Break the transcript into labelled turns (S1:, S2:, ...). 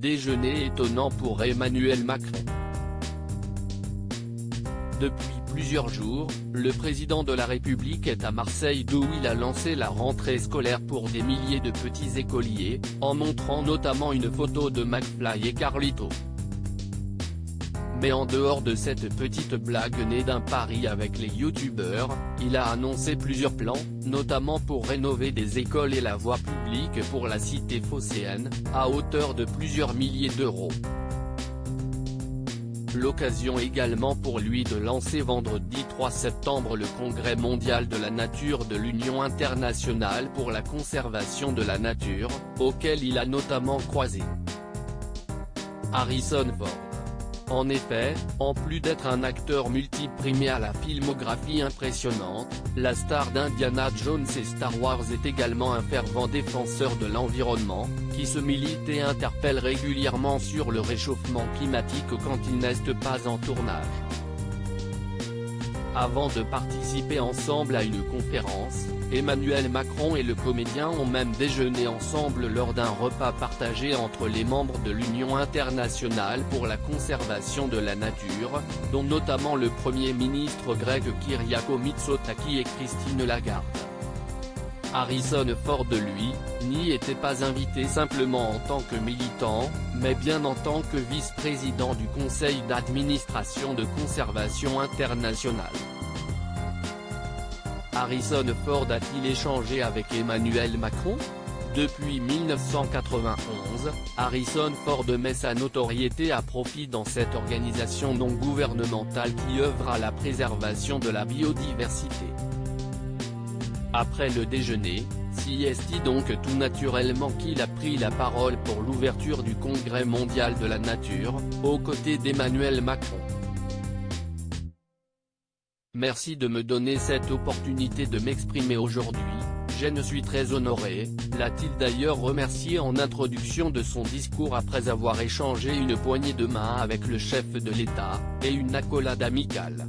S1: Déjeuner étonnant pour Emmanuel Macron. Depuis plusieurs jours, le président de la République est à Marseille d'où il a lancé la rentrée scolaire pour des milliers de petits écoliers, en montrant notamment une photo de McFly et Carlito. Mais en dehors de cette petite blague née d'un pari avec les youtubeurs, il a annoncé plusieurs plans, notamment pour rénover des écoles et la voie publique pour la cité phocéenne, à hauteur de plusieurs milliers d'euros. L'occasion également pour lui de lancer vendredi 3 septembre le Congrès mondial de la nature de l'Union internationale pour la conservation de la nature, auquel il a notamment croisé Harrison Ford. En effet, en plus d'être un acteur multiprimé à la filmographie impressionnante, la star d'Indiana Jones et Star Wars est également un fervent défenseur de l'environnement, qui se milite et interpelle régulièrement sur le réchauffement climatique quand il n'est pas en tournage. Avant de participer ensemble à une conférence, Emmanuel Macron et le comédien ont même déjeuné ensemble lors d'un repas partagé entre les membres de l'Union internationale pour la conservation de la nature, dont notamment le Premier ministre grec Kyriakos Mitsotakis et Christine Lagarde. Harrison Ford lui, n'y était pas invité simplement en tant que militant, mais bien en tant que vice-président du conseil d'administration de Conservation internationale. Harrison Ford a-t-il échangé avec Emmanuel Macron ? Depuis 1991, Harrison Ford met sa notoriété à profit dans cette organisation non gouvernementale qui œuvre à la préservation de la biodiversité. Après le déjeuner, c'est donc tout naturellement qu'il a pris la parole pour l'ouverture du Congrès mondial de la nature, aux côtés d'Emmanuel Macron. Merci de me donner cette opportunité de m'exprimer aujourd'hui, je ne suis très honoré, l'a-t-il d'ailleurs remercié en introduction de son discours après avoir échangé une poignée de main avec le chef de l'État, et une accolade amicale.